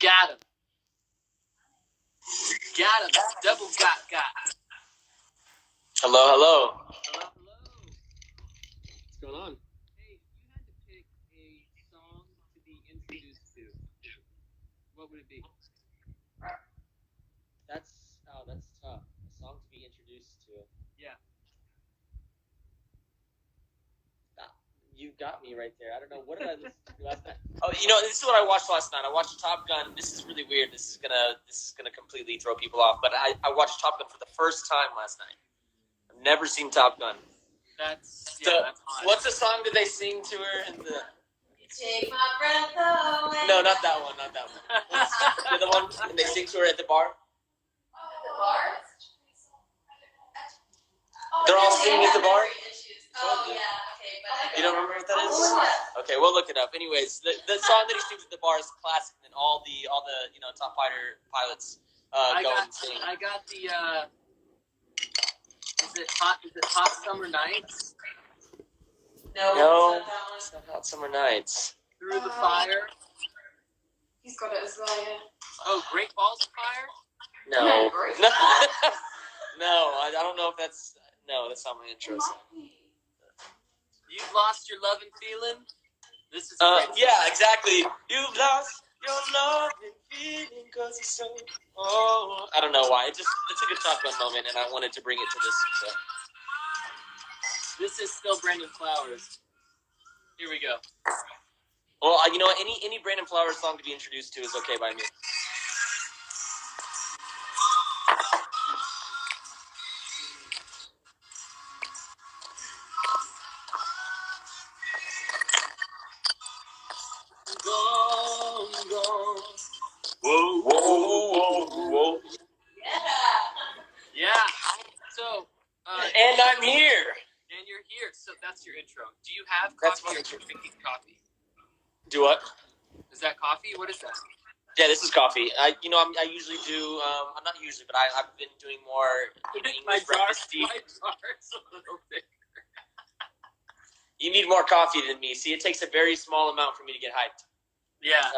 Got him. Got him. Double got. Hello. Hello. What's going on? Hey, if you had to pick a song to be introduced to, what would it be? That's tough. A song to be introduced to. Yeah. You got me right there. I don't know. What did I listen to last night? Oh, this is what I watched last night. I watched Top Gun. This is really weird. This is gonna completely throw people off. But I watched Top Gun for the first time last night. I've never seen Top Gun. That's what's the song that they sing to her in the? Take my breath away. No, not that one. Not that one. The one when they sing to her at the bar. The bar? They're all singing at the bar. Oh yeah. Okay, but you don't remember what that is? Okay, we'll look it up. Anyways, the song that he sings at the bar is classic, and all the top fighter pilots go and sing. I got the. Is it Hot Summer Nights? No, it's not Hot Summer Nights. Through the Fire. He's got it as well. Yeah. Oh, Great Balls of Fire. No. No, I don't know if that's. No, that's not my intro song. You've lost your love and feeling. This is. Yeah, exactly. You've lost your love and feeling because it's so. Oh, I don't know why. It's a good Top Gun moment, and I wanted to bring it to this. So. This is still Brandon Flowers. Here we go. Well, any Brandon Flowers song to be introduced to is okay by me. Whoa. Yeah. So. And I'm here. And you're here. So that's your intro. Do you have coffee or you're drinking coffee? Do what? Is that coffee? What is that? Yeah, this is coffee. I usually do. I'm not usually, but I've been doing more English breakfast tea. My jar's a little bigger. You need more coffee than me. See, it takes a very small amount for me to get hyped. Yeah,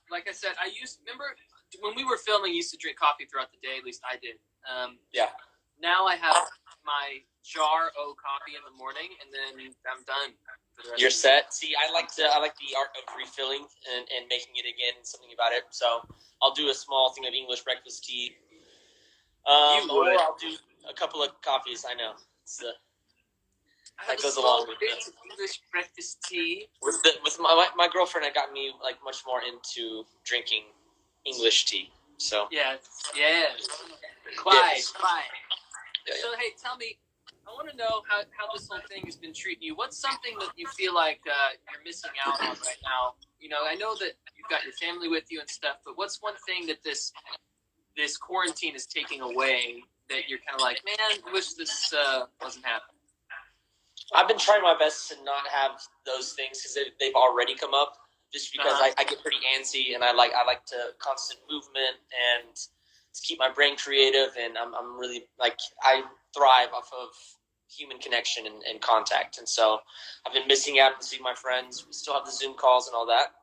like I said, remember when we were filming, you used to drink coffee throughout the day. At least I did. Yeah. Now I have my jar of coffee in the morning, and then I'm done. You're set. See, I like the art of refilling and making it again, something about it. So I'll do a small thing of English breakfast tea. Or I'll do a couple of coffees. I know. That goes along with it. English breakfast tea. With my girlfriend, had got me like much more into drinking English tea. So yeah. Clyde. Yeah. So hey, tell me. I want to know how this whole thing has been treating you. What's something that you feel like you're missing out on right now? I know that you've got your family with you and stuff, but what's one thing that this quarantine is taking away that you're kind of like, man, I wish this wasn't happening? I've been trying my best to not have those things because they've already come up. Just because I get pretty antsy and I like to constant movement and to keep my brain creative, and I'm really I thrive off of human connection and contact, and so I've been missing out on seeing my friends. We still have the Zoom calls and all that,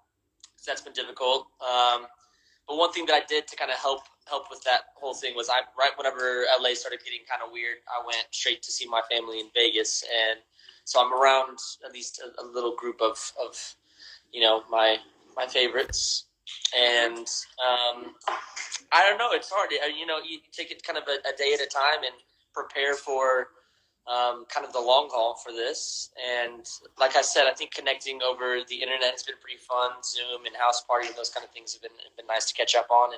so that's been difficult. But one thing that I did to kind of help with that whole thing was right whenever LA started getting kind of weird, I went straight to see my family in Vegas, and so I'm around at least a little group of my favorites, and I don't know, it's hard. You take it kind of a day at a time and prepare for kind of the long haul for this. And like I said, I think connecting over the internet has been pretty fun. Zoom and house party and those kind of things have been nice to catch up on.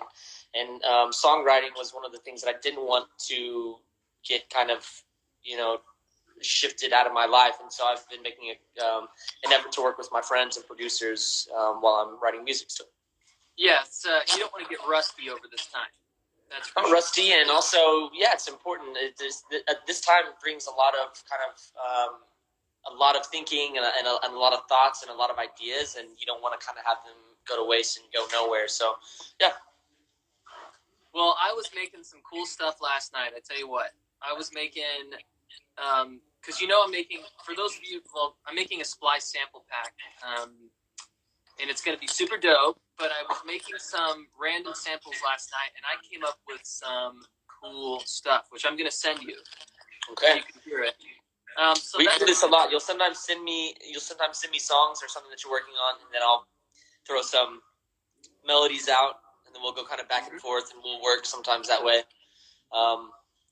And songwriting was one of the things that I didn't want to get kind of, shifted out of my life. And so I've been making an effort to work with my friends and producers while I'm writing music still. Yeah, you don't want to get rusty over this time. That's I'm rusty, and also, it's important. This time brings a lot of a lot of thinking and a lot of thoughts and a lot of ideas, and you don't want to kind of have them go to waste and go nowhere. So, yeah. Well, I was making some cool stuff last night. I tell you what, I was making, because I'm making, for those of you, I'm making a Splice sample pack, and it's going to be super dope. but I was making some random samples last night, and I came up with some cool stuff, which I'm gonna send you. Okay. So you can hear it. So we do this a lot. You'll sometimes send me songs or something that you're working on, and then I'll throw some melodies out, and then we'll go kind of back and forth, and we'll work sometimes that way.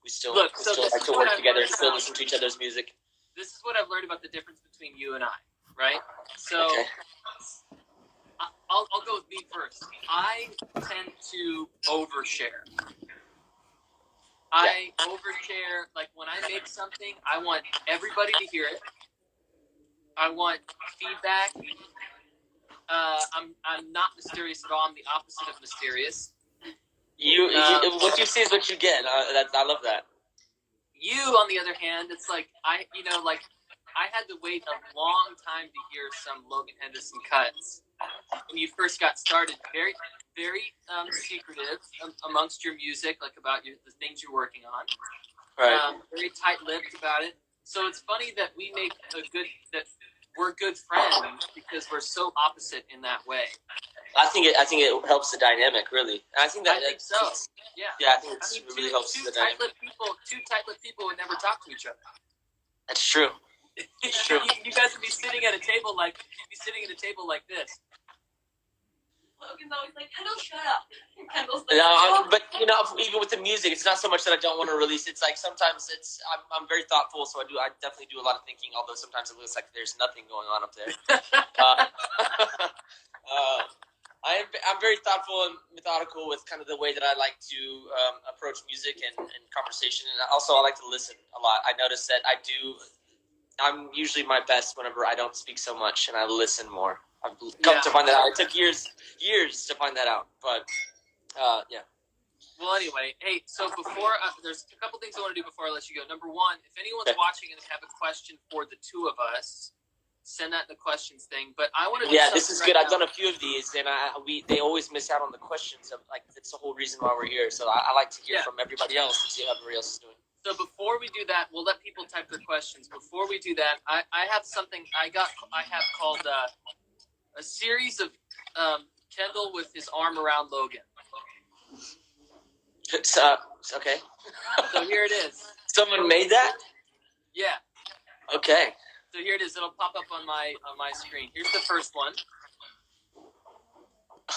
We still like to work together, still listen to each other's music. This is what I've learned about the difference between you and I, right? So okay. I'll go with me first. I tend to overshare. I overshare. Like when I make something, I want everybody to hear it. I want feedback. I'm not mysterious at all. I'm the opposite of mysterious. What you see is what you get. I love that. You, on the other hand, it's like I had to wait a long time to hear some Logan Henderson cuts when you first got started. Very, very secretive amongst your music, like about the things you're working on. Right. Very tight-lipped about it. So it's funny that that we're good friends because we're so opposite in that way. I think it helps the dynamic, really. And I think so. Yeah. Yeah, I think it really helps the dynamic. Two tight-lipped people would never talk to each other. That's true. It's true. You guys would be sitting at a table like this. Logan's always like, Kendall, shut up. Kendall's like, no, but even with the music, it's not so much that I don't want to release. It's like sometimes I'm very thoughtful, so I definitely do a lot of thinking. Although sometimes it looks like there's nothing going on up there. I'm very thoughtful and methodical with kind of the way that I like to approach music and conversation, and also I like to listen a lot. I notice that I'm usually my best whenever I don't speak so much and I listen more. I've come to find that out. It took years to find that out, but yeah. Well, anyway, hey, so before there's a couple things I want to do before I let you go. Number one, if anyone's watching and have a question for the two of us, send that in the questions thing. But I want to. Yeah, this is good. I've done a few of these, and they always miss out on the questions. It's the whole reason why we're here. So I like to hear from everybody else and see how everybody else is doing. So before we do that, we'll let people type their questions. Before we do that, I have something I have called a series of Kendall with his arm around Logan. Okay. So here it is. Someone made that? Yeah. Okay. So here it is. It'll pop up on my screen. Here's the first one.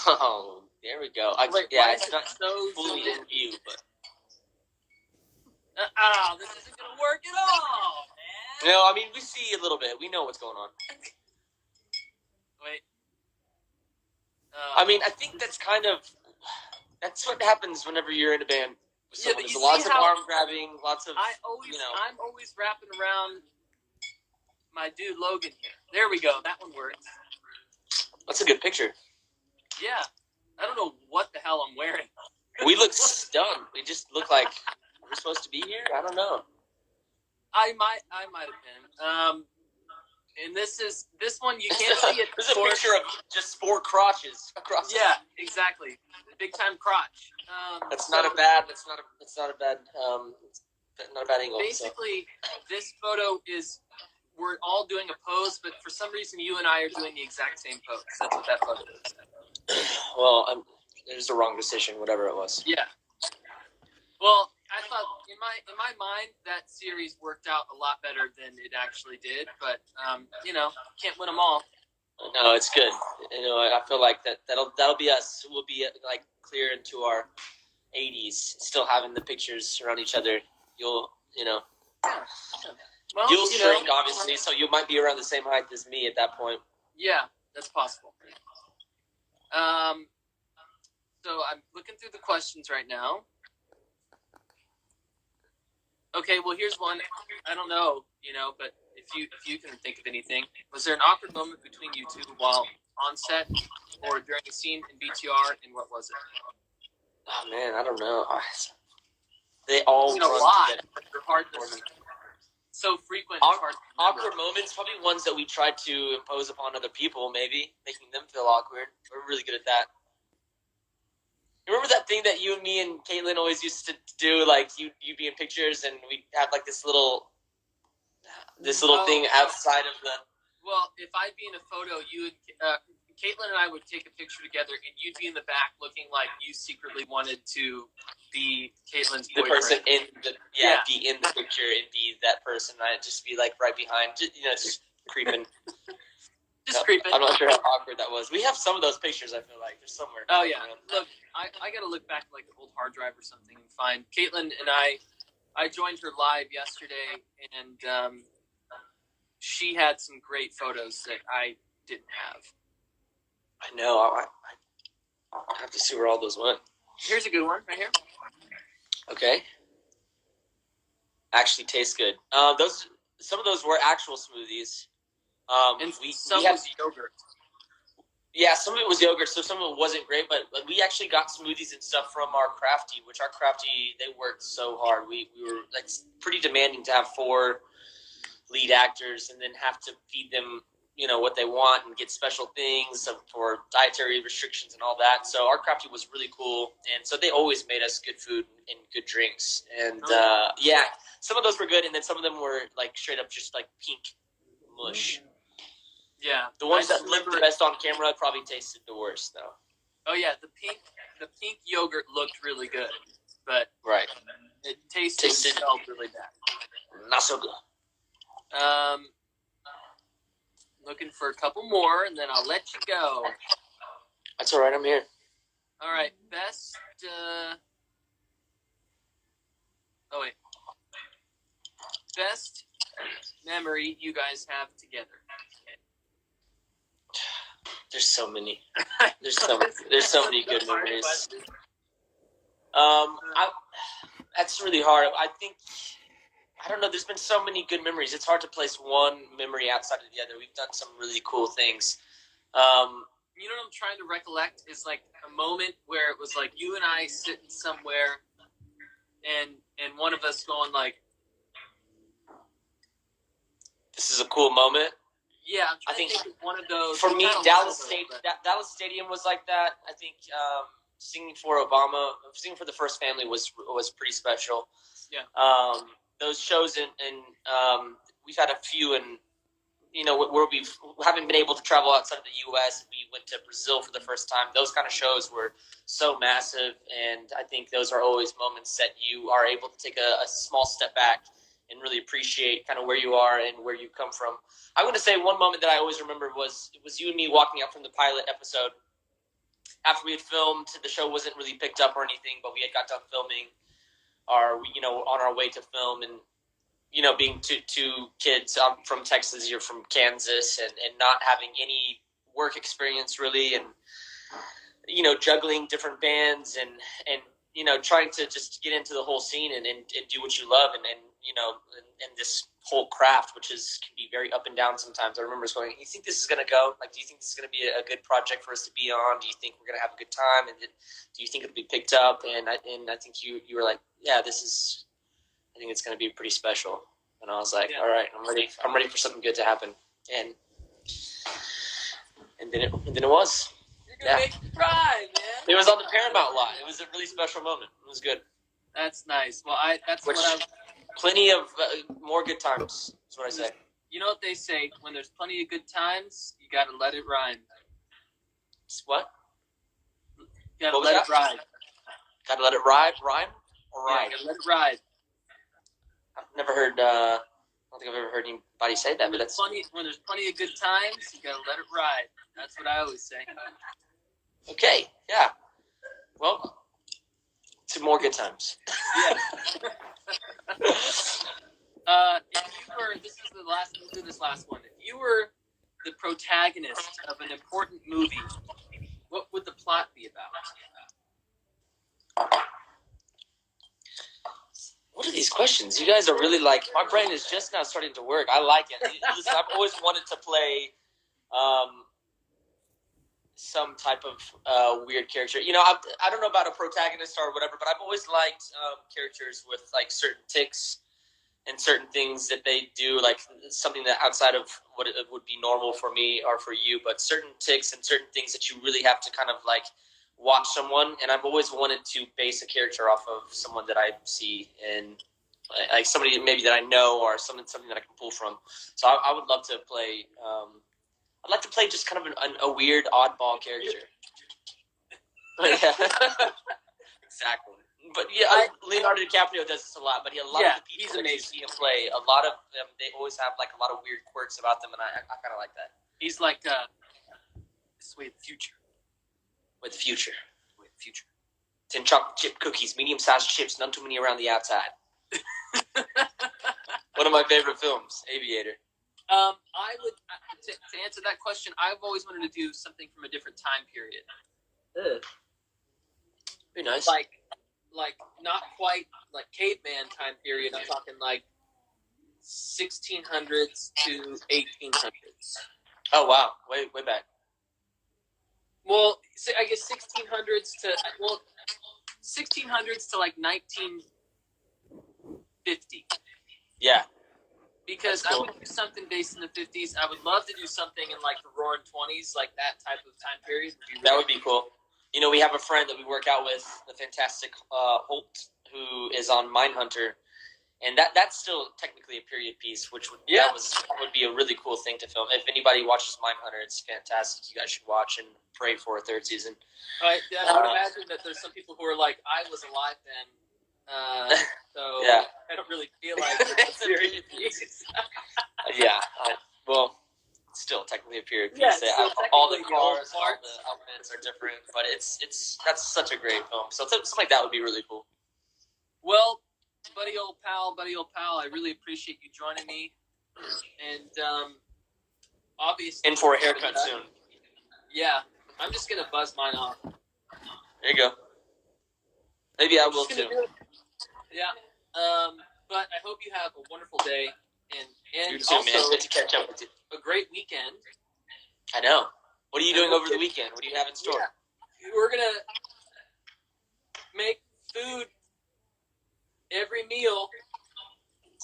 Oh, there we go. It's not so fully in view, but. This isn't going to work at all, man. No, I mean, we see a little bit. We know what's going on. Wait. I mean, I think that's what happens whenever you're in a band with someone. There's lots of arm grabbing, lots of, I'm always wrapping around my dude Logan here. There we go. That one works. That's a good picture. Yeah. I don't know what the hell I'm wearing. We look stunned. We just look like we're supposed to be here. I don't know. I might have been. And this one you can't see it. There's a picture of just 4 crotches across. Yeah, exactly. Big time crotch. That's not a bad angle. Basically, this photo is we're all doing a pose, but for some reason you and I are doing the exact same pose. That's what that photo is. Well, it was the wrong decision, whatever it was. Yeah. Well, I thought in my mind that series worked out a lot better than it actually did, but can't win them all. No, it's good. I feel like that'll be us. We'll be like clear into our 80s, still having the pictures around each other. You'll shrink obviously, so you might be around the same height as me at that point. Yeah, that's possible. So I'm looking through the questions right now. Okay, well here's one. I don't know, but if you can think of anything, was there an awkward moment between you two while on set or during a scene in BTR, and what was it? Oh man, I don't know. They all a lot. They're hard to so frequent. Awkward moments, probably ones that we tried to impose upon other people, maybe making them feel awkward. We're really good at that. Remember that thing that you and me and Caitlin always used to do? Like you'd be in pictures and we'd have like this little thing outside of the. Well, if I'd be in a photo, Caitlin and I would take a picture together, and you'd be in the back looking like you secretly wanted to be Caitlin's the boyfriend. person in the be in the picture and be that person. I'd just be like right behind, just creeping. Creeping. I'm not sure how awkward that was. We have some of those pictures. I feel like there's somewhere. Oh yeah. Look, I got to look back like an old hard drive or something and find Caitlin and I joined her live yesterday, and she had some great photos that I didn't have. I know. I have to see where all those went. Here's a good one right here. Okay. Actually tastes good. Some of those were actual smoothies. And some was yogurt. Yeah, some of it was yogurt, so some of it wasn't great. But we actually got smoothies and stuff from our crafty, which our crafty, they worked so hard. We were pretty demanding to have 4 lead actors and then have to feed them what they want and get special things for dietary restrictions and all that. So our crafty was really cool, and so they always made us good food and good drinks. And some of those were good, and then some of them were like straight up just like pink mush. Yeah, the ones that looked the best on camera probably tasted the worst though. Oh yeah, the pink yogurt looked really good, but right, it tasted smelled really bad. Not so good. Looking for a couple more, and then I'll let you go. That's all right. I'm here. All right, best. Best memory you guys have together. There's so many. There's so many good memories. That's really hard. I don't know. There's been so many good memories. It's hard to place one memory outside of the other. We've done some really cool things. You know what I'm trying to recollect is like a moment where it was like you and I sitting somewhere, and one of us going like, "This is a cool moment." Yeah, I think to think of one of those. For me, Dallas Stadium was like that. I think singing for the First Family was pretty special. Yeah. Those shows and we've had a few, and where we haven't been able to travel outside of the U.S. We went to Brazil for the first time. Those kind of shows were so massive, and I think those are always moments that you are able to take a small step back and really appreciate kind of where you are and where you come from. I'm going to say one moment that I always remember was you and me walking up from the pilot episode after we had filmed. The show wasn't really picked up or anything, but we had got done filming. On our way to film, and being two kids from Texas, you're from Kansas, and not having any work experience really, and juggling different bands and trying to just get into the whole scene and do what you love and this whole craft, which can be very up and down sometimes. I remember going, "You think this is going to go? Like, do you think this is going to be a good project for us to be on? Do you think we're going to have a good time? And do you think it'll be picked up?" And I think you were like, "Yeah, I think it's going to be pretty special." And I was like, "All right, I'm ready for something good to happen." And then it was. You're going to make me cry, man. It was on the Paramount lot. It was a really special moment. It was good. That's nice. Well, plenty of more good times is what I say. You know what they say, when there's plenty of good times, you got to let it rhyme. What? You got to let it ride. Got to let it ride? Rhyme? Or ride? Yeah, got to let it ride. I've never heard, I don't think I've ever heard anybody say that, but that's... When there's plenty of good times, you got to let it ride. That's what I always say. Okay, yeah. Well... to more good times. Yeah. We'll do this last one. If you were the protagonist of an important movie, what would the plot be about? What are these questions? You guys are really my brain is just now starting to work. I like it. Listen, I've always wanted to play some type of weird character. I don't know about a protagonist or whatever, but I've always liked characters with certain tics and certain things that they do, like something that outside of what it would be normal for me or for you, but certain tics and certain things that you really have to kind of watch someone. And I've always wanted to base a character off of someone that I see and somebody maybe that I know or something that I can pull from. So I would love to play I'd like to play just kind of a weird, oddball character. Yeah. Exactly. But yeah, Leonardo DiCaprio does this a lot. But a lot of the people that you see him play, a lot of them, they always have like a lot of weird quirks about them, and I kind of like that. He's like this way the future. With future. With future. 10 chocolate chip cookies, medium-sized chips, none too many around the outside. One of my favorite films, Aviator. I would to answer that question. I've always wanted to do something from a different time period. Very nice. Like not quite like caveman time period. I'm talking like 1600s to 1800s. Oh wow, way back. Well, I guess 1600s to like 1950. Yeah. Because cool. I would do something based in the 50s. I would love to do something in like the Roaring 20s, like that type of time period. That would be cool. You know, we have a friend that we work out with, the fantastic Holt, who is on Mindhunter, and that's still technically a period piece, which would be a really cool thing to film. If anybody watches Mindhunter, it's fantastic. You guys should watch and pray for a third season. I would imagine that there's some people who are like, I was alive then, so yeah. I don't really feel like it's a period piece. Yeah, well, it's still technically a period piece. Yeah, all the cars, all the outfits are different, but that's such a great film. So something like that would be really cool. Well, buddy old pal, I really appreciate you joining me, and obviously in for a haircut soon. Yeah, I'm just gonna buzz mine off. There you go. Maybe I will too. Yeah. But I hope you have a wonderful day and you too, also man. Good to catch up with you. A great weekend. I know. What are you doing over the weekend? What do you have in store? Yeah. We're gonna make food every meal.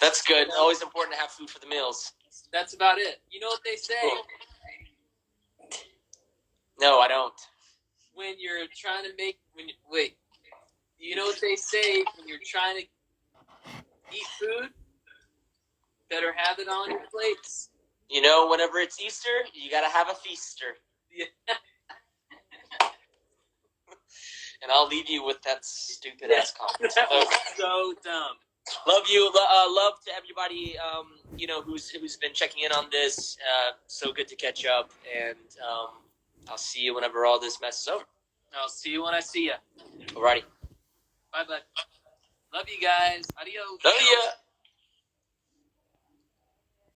That's good. Always important to have food for the meals. That's about it. You know what they say? Cool. No, I don't. When you're trying to make you know what they say when you're trying to eat food? Better have it on your plates. You know, whenever it's Easter, you gotta have a feaster. Yeah. And I'll leave you with that stupid ass comment. That was so dumb. Love you. Love to everybody. Who's been checking in on this. So good to catch up, and I'll see you whenever all this mess is over. I'll see you when I see you. Alrighty. Bye, bud. Love you guys. Adios. Love ya.